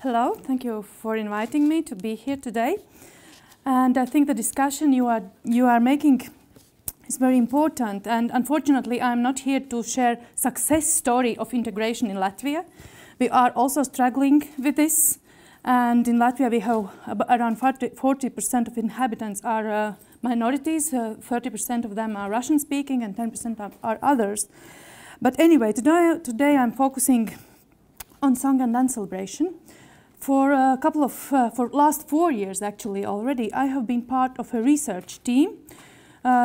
Hello, thank you for inviting me to be here today. And I think the discussion you are making is very important. And unfortunately, I'm not here to share success story of integration in Latvia. We are also struggling with this. And in Latvia, we have around 40% of inhabitants are minorities, 30% of them are Russian-speaking, and 10% are others. But anyway, today I'm focusing on song and dance celebration. For last 4 years actually already, I have been part of a research team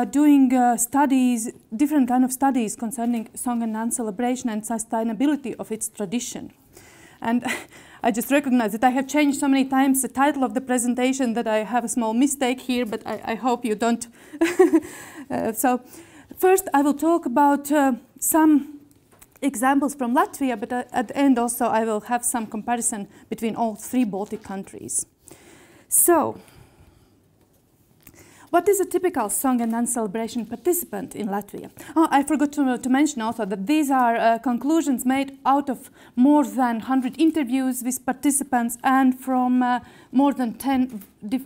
doing studies, different kind of studies concerning song and dance celebration and sustainability of its tradition. And I just recognize that I have changed so many times the title of the presentation that I have a small mistake here, but I hope you don't. So first I will talk about some examples from Latvia, but at the end also I will have some comparison between all 3 Baltic countries. So, what is a typical song and dance celebration participant in Latvia? Oh, I forgot to mention also that these are conclusions made out of more than 100 interviews with participants and from more than 10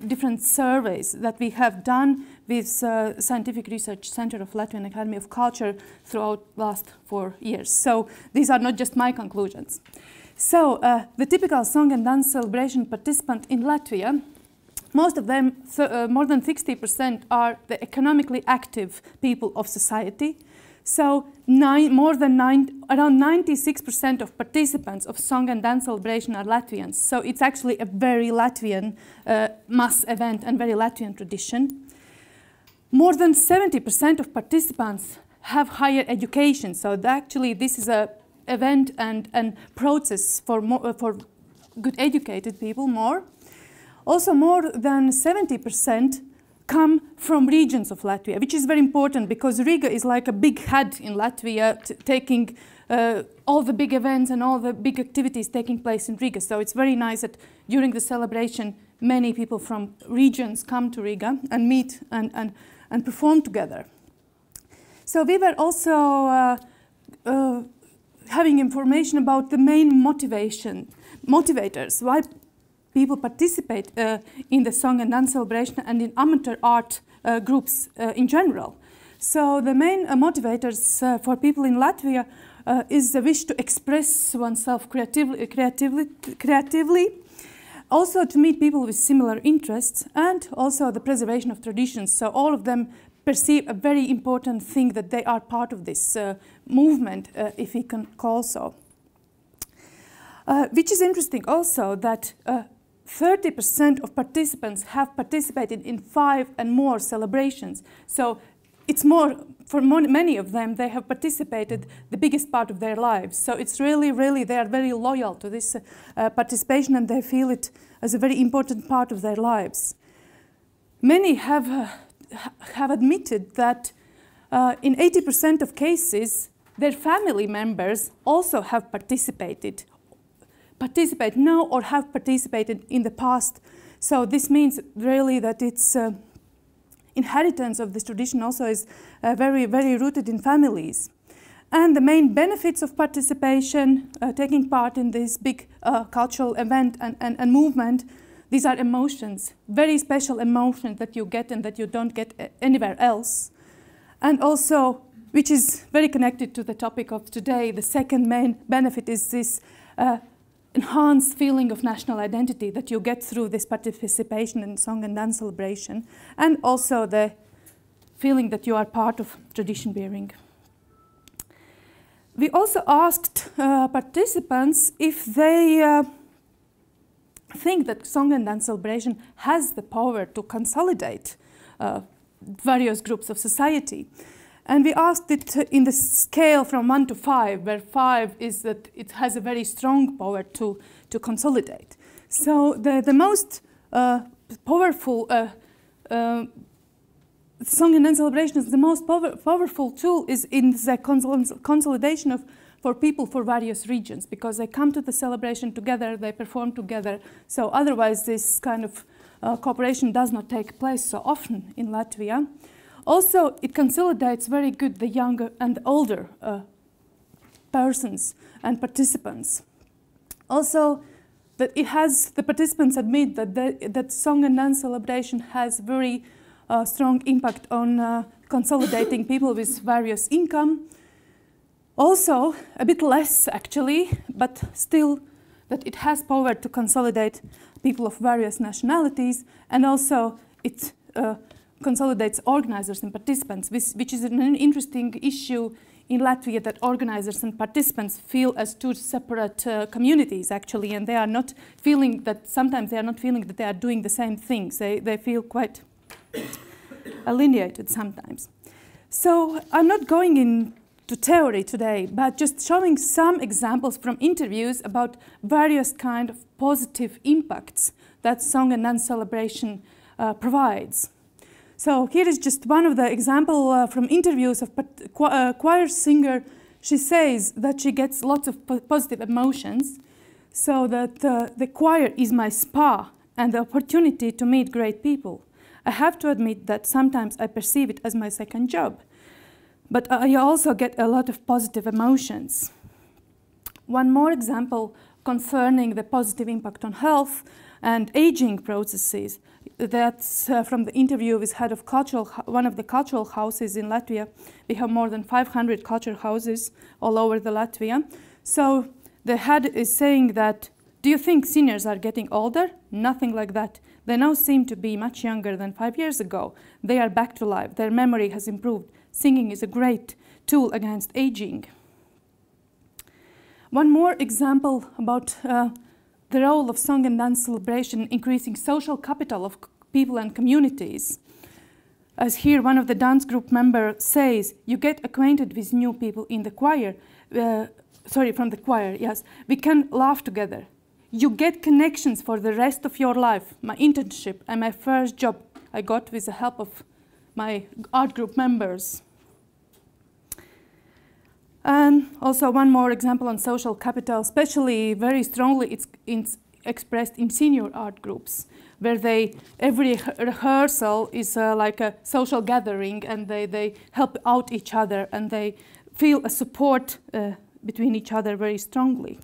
different surveys that we have done with Scientific Research Center of Latvian Academy of Culture throughout the last 4 years. So these are not just my conclusions. So the typical song and dance celebration participant in Latvia, most of them, more than 60%, are the economically active people of society. So around 96% of participants of song and dance celebration are Latvians. So it's actually a very Latvian mass event and very Latvian tradition. More than 70% of participants have higher education. So actually this is an event and process for good educated people more. Also, more than 70% come from regions of Latvia, which is very important because Riga is like a big head in Latvia, taking all the big events and all the big activities taking place in Riga. So it's very nice that during the celebration, many people from regions come to Riga and meet and perform together. So we were also having information about the main motivators, why people participate in the song and dance celebration and in amateur art groups in general. So the main motivators for people in Latvia is the wish to express oneself creatively, also to meet people with similar interests, and also the preservation of traditions. So all of them perceive a very important thing that they are part of this movement, if we can call so. Which is interesting also that 30% of participants have participated in 5 and more celebrations. So it's more, for many of them, they have participated the biggest part of their lives. So it's really, they are very loyal to this participation and they feel it as a very important part of their lives. Many have admitted that in 80% of cases, their family members also have participate now or have participated in the past. So this means really that its inheritance of this tradition also is very rooted in families. And the main benefits of participation, taking part in this big cultural event and movement, these are emotions, very special emotions that you get and that you don't get anywhere else. And also, which is very connected to the topic of today, the second main benefit is this enhanced feeling of national identity that you get through this participation in song and dance celebration, and also the feeling that you are part of tradition bearing. We also asked participants if they think that song and dance celebration has the power to consolidate various groups of society. And we asked it in the scale from 1 to 5, where 5 is that it has a very strong power to consolidate. So the most powerful song and dance celebration is the most powerful tool is in the consolidation for people for various regions, because they come to the celebration together, they perform together. So otherwise this kind of cooperation does not take place so often in Latvia. Also, it consolidates very good the younger and older persons and participants. Also, that the participants admit that song and dance celebration has very strong impact on consolidating people with various income. Also, a bit less actually, but still that it has power to consolidate people of various nationalities, and also it consolidates organizers and participants, which is an interesting issue in Latvia, that organizers and participants feel as two separate communities actually, and they are not feeling that, sometimes they are not feeling that they are doing the same things. They feel quite alienated sometimes. So I'm not going into theory today, but just showing some examples from interviews about various kind of positive impacts that song and dance celebration provides. So here is just one of the example from interviews of a choir singer. She says that she gets lots of positive emotions, so that the choir is my spa and the opportunity to meet great people. I have to admit that sometimes I perceive it as my second job, but I also get a lot of positive emotions. One more example concerning the positive impact on health and aging processes. That's from the interview with head of one of the cultural houses in Latvia. We have more than 500 cultural houses all over the Latvia. So the head is saying that, do you think seniors are getting older? Nothing like that. They now seem to be much younger than 5 years ago. They are back to life. Their memory has improved. Singing is a great tool against aging. One more example about the role of song and dance celebration increasing social capital of people and communities. As here one of the dance group members says, you get acquainted with new people in the choir, from the choir, yes. We can laugh together. You get connections for the rest of your life. My internship and my first job I got with the help of my art group members. And also one more example on social capital, especially very strongly it's expressed in senior art groups, where every rehearsal is like a social gathering, and they help out each other, and they feel a support between each other very strongly.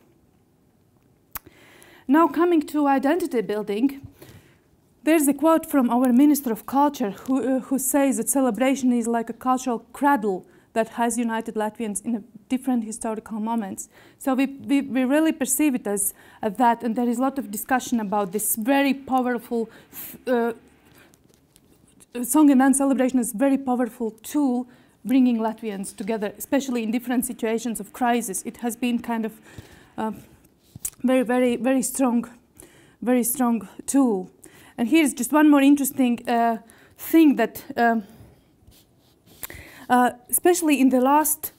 Now coming to identity building, there's a quote from our Minister of Culture who says that celebration is like a cultural cradle that has united Latvians in different historical moments. So we really perceive it as that, and there is a lot of discussion about this very powerful song and dance celebration is a very powerful tool bringing Latvians together, especially in different situations of crisis. It has been kind of very strong tool. And here's just one more interesting thing that especially in the last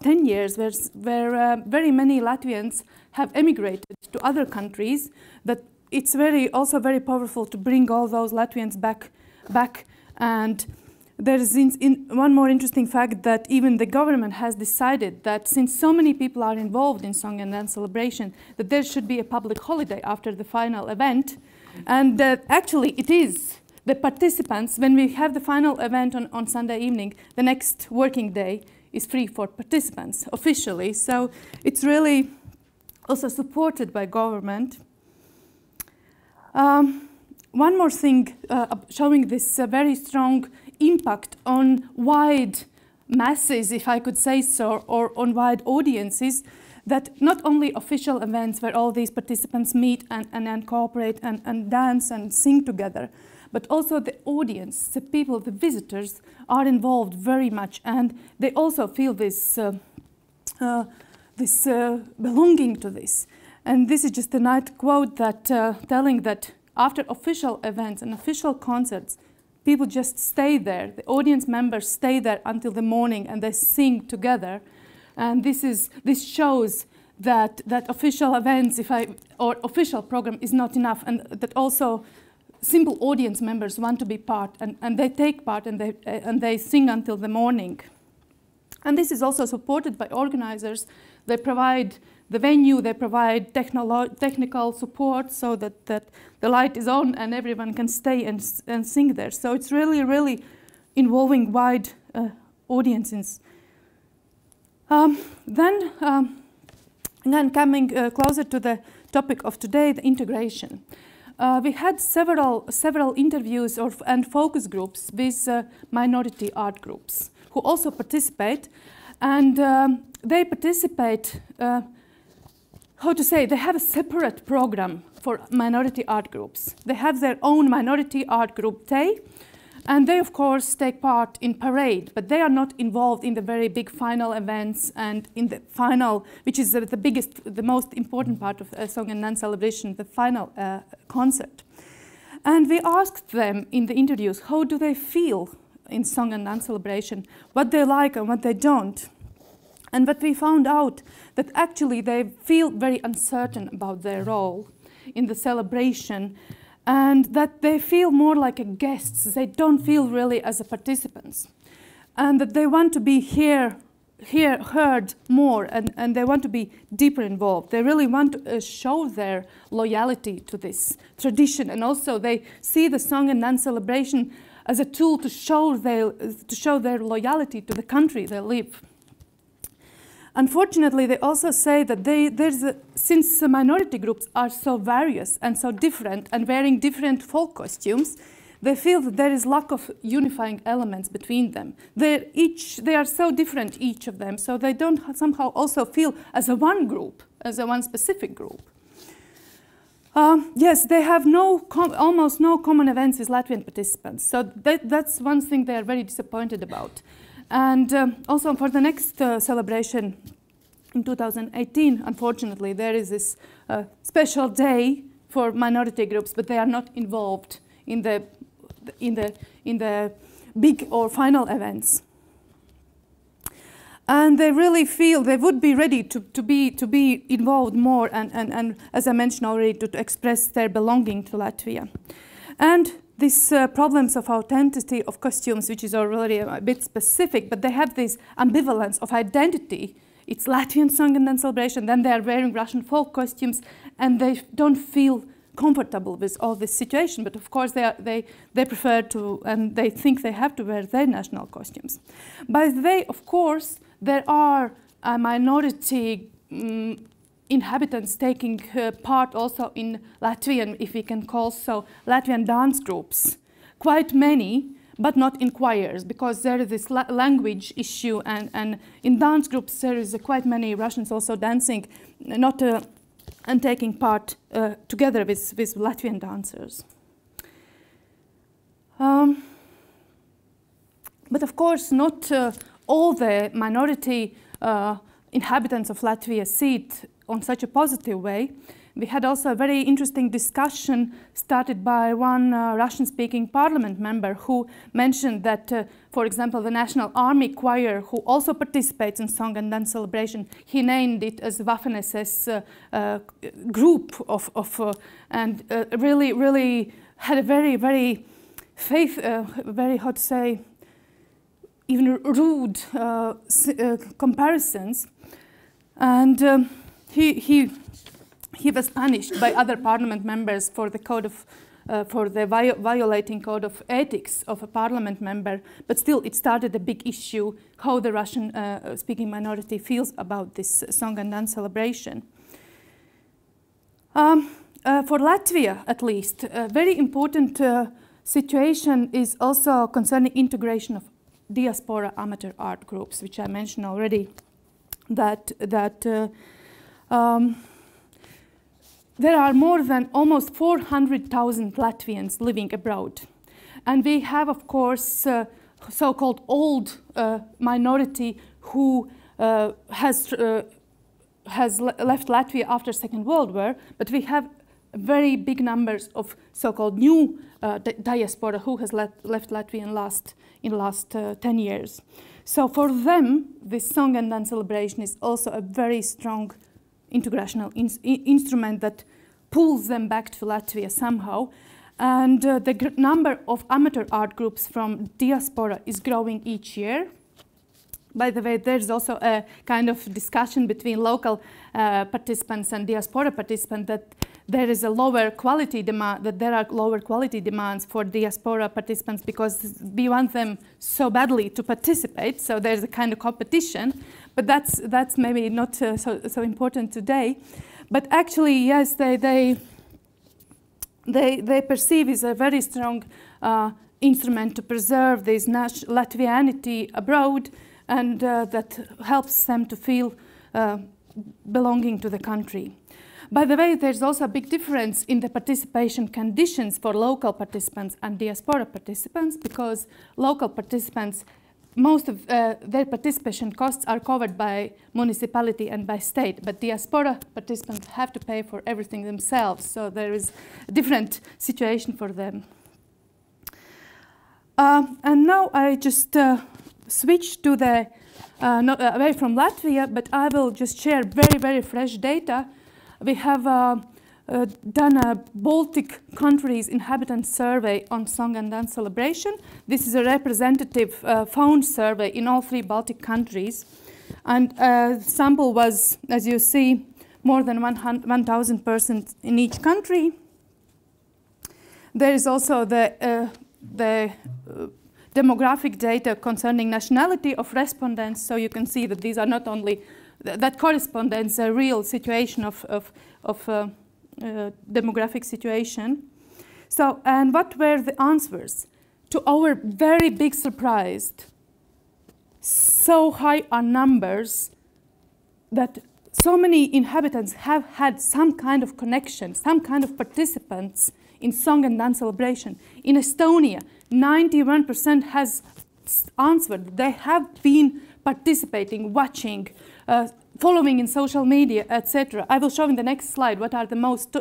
10 years, where very many Latvians have emigrated to other countries, that it's also very powerful to bring all those Latvians back. And there is one more interesting fact, that even the government has decided that since so many people are involved in song and dance celebration, that there should be a public holiday after the final event. And actually it is. The participants, when we have the final event on Sunday evening, the next working day is free for participants officially. So it's really also supported by government. One more thing showing this very strong impact on wide masses, if I could say so, or on wide audiences, that not only official events where all these participants meet and cooperate and dance and sing together, but also the audience, the people, the visitors are involved very much, and they also feel this belonging to this. And this is just a nice quote that telling that after official events and official concerts, people just stay there. The audience members stay there until the morning, and they sing together. And this shows that official events, or official program is not enough, and that also simple audience members want to be part, and they take part, and they sing until the morning. And this is also supported by organizers. They provide the venue, they provide technical support so that the light is on and everyone can stay and sing there. So it's really involving wide audiences. Then And then coming closer to the topic of today, the integration. We had several interviews and focus groups with minority art groups who also participate, and they participate, how to say, they have a separate program for minority art groups. They have their own minority art group day, and they of course take part in parade, but they are not involved in the very big final events and in the final, which is the biggest, the most important part of Song and Dance celebration, the final concert. And we asked them in the interviews, how do they feel in Song and Dance celebration, what they like and what they don't. And what we found out, that actually they feel very uncertain about their role in the celebration, and that they feel more like a guests. They don't feel really as a participants, and that they want to be heard more, and they want to be deeper involved. They really want to show their loyalty to this tradition, and also they see the Song and Dance celebration as a tool to show their loyalty to the country they live. Unfortunately, they also say that since the minority groups are so various and so different and wearing different folk costumes, they feel that there is lack of unifying elements between them. They are so different, each of them, so they don't somehow also feel as a one group, as a one specific group. Yes, they have almost no common events with Latvian participants, so that's one thing they are very disappointed about. And also for the next celebration in 2018, unfortunately, there is this special day for minority groups, but they are not involved in the big or final events. And they really feel they would be ready to be involved more and as I mentioned already, to express their belonging to Latvia. And these problems of authenticity of costumes, which is already a bit specific, but they have this ambivalence of identity. It's Latvian Song and Dance celebration, then they are wearing Russian folk costumes, and they don't feel comfortable with all this situation. But of course, they prefer to, and they think they have to wear their national costumes. By the way, of course, there are a minority inhabitants taking part also in Latvian, if we can call so, Latvian dance groups. Quite many, but not in choirs, because there is this language issue, and in dance groups there is quite many Russians also dancing, and taking part together with Latvian dancers. But of course, not all the minority inhabitants of Latvia see it on such a positive way. We had also a very interesting discussion started by one Russian-speaking parliament member who mentioned that, for example, the National Army Choir, who also participates in Song and Dance celebration, he named it as Waffen-SS group and really had a very how to say, even rude comparisons, and he was punished by other parliament members for the violating code of ethics of a parliament member. But still, it started a big issue how the Russian speaking minority feels about this Song and Dance celebration. For Latvia, at least, a very important situation is also concerning integration of diaspora amateur art groups, which I mentioned already. There are more than almost 400,000 Latvians living abroad. And we have, of course, so-called old minority who has left Latvia after Second World War, but we have very big numbers of so-called new diaspora who has left Latvia in last 10 years. So for them, this Song and Dance celebration is also a very strong integrational instrument that pulls them back to Latvia somehow. And the number of amateur art groups from diaspora is growing each year. By the way, there's also a kind of discussion between local participants and diaspora participants that there is a lower quality demand, that there are lower quality demands for diaspora participants because we want them so badly to participate, so there's a kind of competition, but that's maybe not so important today. But actually, yes, they perceive as a very strong instrument to preserve this Latvianity abroad, and that helps them to feel belonging to the country. By the way, there's also a big difference in the participation conditions for local participants and diaspora participants, because local participants, most of their participation costs are covered by municipality and by state, but diaspora participants have to pay for everything themselves, so there is a different situation for them. And now I just switch to the, not away from Latvia, but I will just share very, very fresh data. We have done a Baltic countries inhabitant survey on song and dance celebration. This is a representative phone survey in all 3 Baltic countries. And sample was, as you see, more than 1,000 persons in each country. There is also the demographic data concerning nationality of respondents, so you can see that these are not only that corresponds a real situation of demographic situation. So, and what were the answers? To our very big surprise, so high are numbers that so many inhabitants have had some kind of connection, some kind of participants in song and dance celebration. In Estonia, 91% has answered they have been participating, watching, following in social media, etc. I will show in the next slide what are the most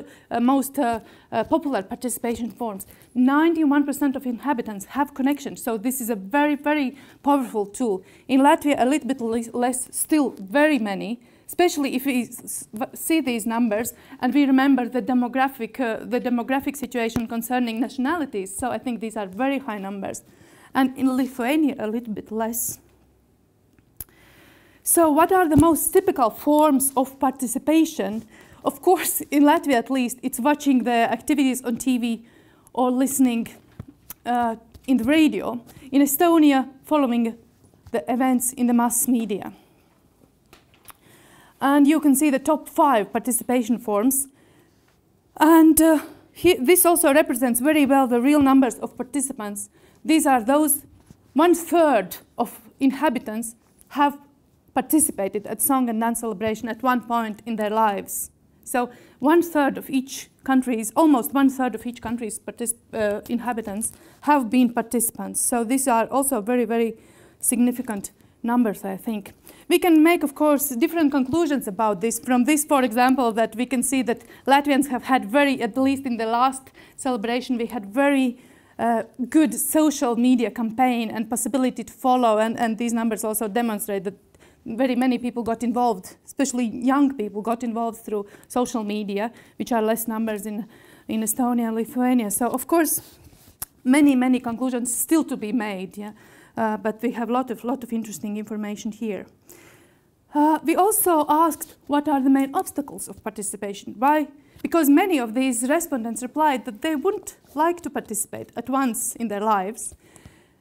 popular participation forms. 91% of inhabitants have connections, so this is a very, very powerful tool. In Latvia, a little bit less, still very many, especially if we see these numbers and we remember the demographic situation concerning nationalities. So I think these are very high numbers. And in Lithuania, a little bit less. So what are the most typical forms of participation? Of course, in Latvia at least, it's watching the activities on TV or listening in the radio. In Estonia, following the events in the mass media. And you can see the top 5 participation forms. And this also represents very well the real numbers of participants. These are those 1/3 of inhabitants have participated at song and dance celebration at one point in their lives. So 1/3 of each country's, almost 1/3 of each country's inhabitants have been participants. So these are also very, very significant numbers, I think. We can make, of course, different conclusions about this. From this, for example, that we can see that Latvians have had very, at least in the last celebration, we had very good social media campaign and possibility to follow, and these numbers also demonstrate that very many people got involved, especially young people got involved through social media, which are less numbers in Estonia and Lithuania. So, of course, many, many conclusions still to be made, yeah? But we have a lot of interesting information here. We also asked what are the main obstacles of participation. Why? Because many of these respondents replied that they wouldn't like to participate at once in their lives.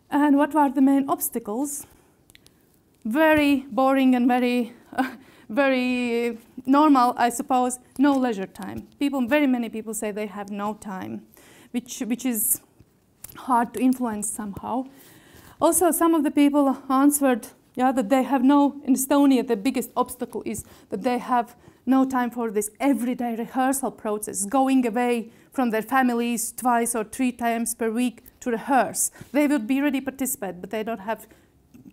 And what were the main obstacles? Very boring and very, very normal, I suppose, no leisure time. Very many people say they have no time, which is hard to influence somehow. Also, some of the people answered that they have in Estonia, the biggest obstacle is that they have no time for this everyday rehearsal process, going away from their families 2 or 3 times per week to rehearse. They would be ready to participate, but they don't have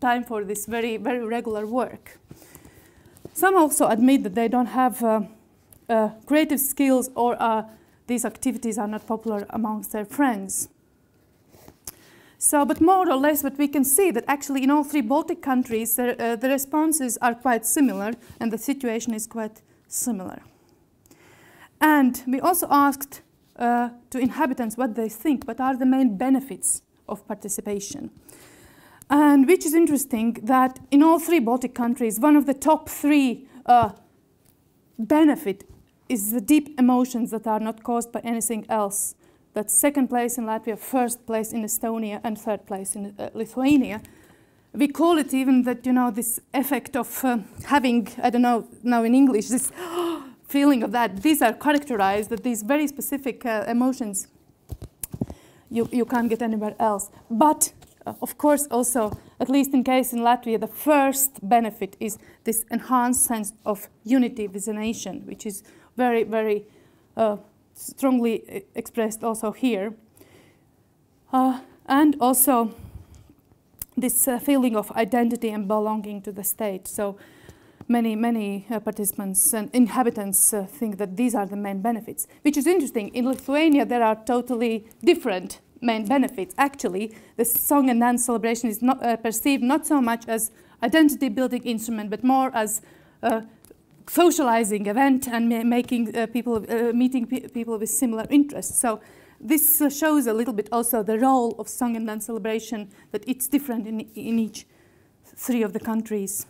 time for this very, very regular work. Some also admit that they don't have creative skills or these activities are not popular amongst their friends. So, but more or less what we can see that actually in all 3 Baltic countries the responses are quite similar and the situation is quite similar. And we also asked to inhabitants what they think, what are the main benefits of participation. And which is interesting that in all 3 Baltic countries, one of the top 3 benefit is the deep emotions that are not caused by anything else. That's second place in Latvia, first place in Estonia, and third place in Lithuania. We call it even that, you know, this effect of having, I don't know now in English, this feeling of that. These are characterized, that these very specific emotions you can't get anywhere else. But, of course, also, at least in case in Latvia, the first benefit is this enhanced sense of unity with the nation, which is very, very strongly expressed also here. And also this feeling of identity and belonging to the state. So many participants and inhabitants think that these are the main benefits, which is interesting. In Lithuania, there are totally different main benefits. Actually, the song and dance celebration is not perceived not so much as identity building instrument, but more as socializing event and making meeting people with similar interests. So this shows a little bit also the role of song and dance celebration, that it's different in each three of the countries.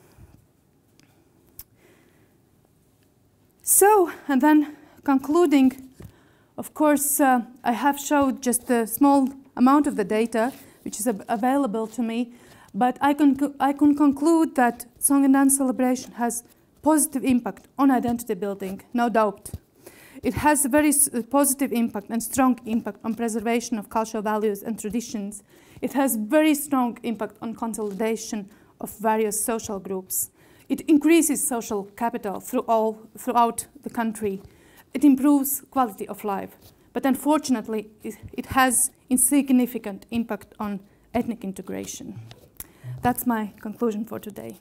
So, and then concluding, of course, I have showed just a small amount of the data which is available to me, but I can conclude that song and dance celebration has positive impact on identity building, no doubt. It has a very positive impact and strong impact on preservation of cultural values and traditions. It has very strong impact on consolidation of various social groups. It increases social capital throughout the country. It improves quality of life. But unfortunately, it has insignificant impact on ethnic integration. That's my conclusion for today.